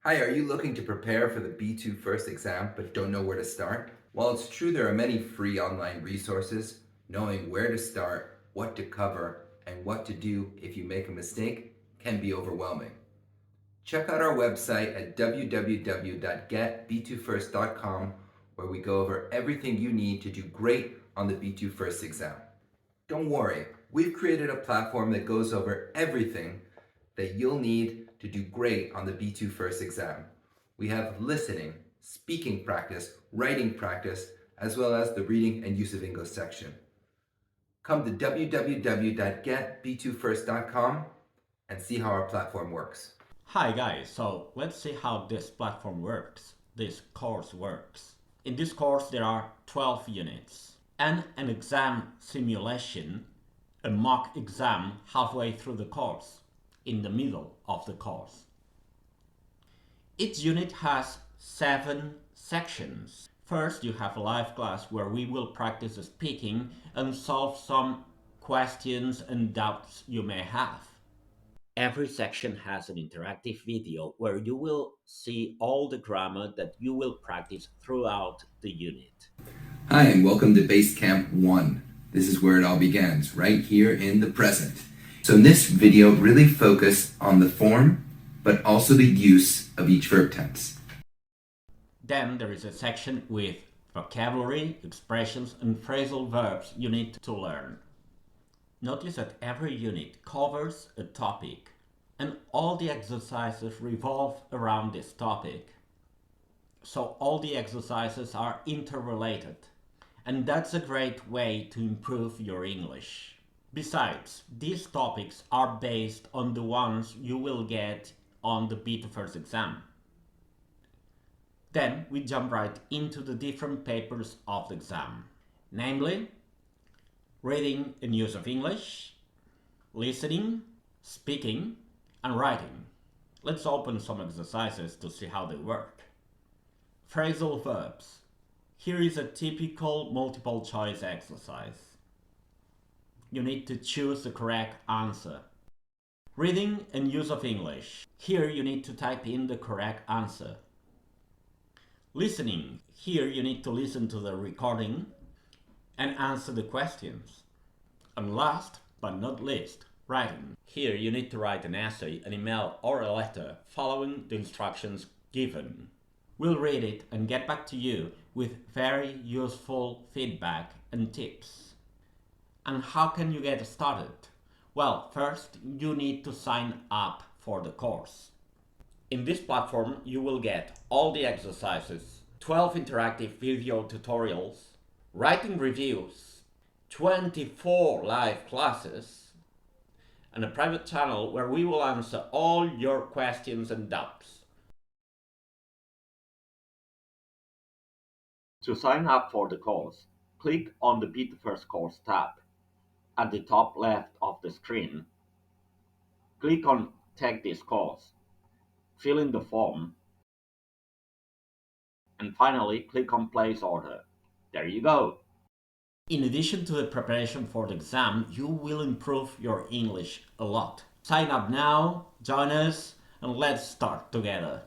Hi, are you looking to prepare for the B2 First exam but don't know where to start? While it's true there are many free online resources, knowing where to start, what to cover, and what to do if you make a mistake can be overwhelming. Check out our website at www.getb2first.com where we go over everything you need to do great on the B2 First exam. Don't worry, we've created a platform that goes over everything that you'll need to do great on the B2 First exam. We have listening, speaking practice, writing practice, as well as the reading and use of English section. Come to www.getb2first.com and see how our platform works. Hi guys, so let's see how this platform works, this course works. In this course there are 12 units and an exam simulation, a mock exam halfway through the course, in the middle of the course. Each unit has 7 sections. First, you have a live class where we will practice speaking and solve some questions and doubts you may have. Every section has an interactive video where you will see all the grammar that you will practice throughout the unit. Hi, and welcome to Basecamp 1. This is where it all begins, right here in the present. So in this video, really focus on the form, but also the use of each verb tense. Then there is a section with vocabulary, expressions, and phrasal verbs you need to learn. Notice that every unit covers a topic, and all the exercises revolve around this topic. So all the exercises are interrelated, and that's a great way to improve your English. Besides, these topics are based on the ones you will get on the B2 First exam. Then we jump right into the different papers of the exam, namely reading and use of English, listening, speaking, and writing. Let's open some exercises to see how they work. Phrasal verbs. Here is a typical multiple choice exercise. You need to choose the correct answer. Reading and use of English. Here you need to type in the correct answer. Listening. Here you need to listen to the recording and answer the questions. And last but not least, writing. Here you need to write an essay, an email or a letter following the instructions given. We'll read it and get back to you with very useful feedback and tips. And how can you get started? Well, first you need to sign up for the course. In this platform you will get all the exercises, 12 interactive video tutorials, writing reviews, 24 live classes, and a private channel where we will answer all your questions and doubts. To sign up for the course, click on the B2 First course tab at the top left of the screen. Click on Take this course, fill in the form, and finally click on Place Order. There you go! In addition to the preparation for the exam, you will improve your English a lot. Sign up now, join us, and let's start together.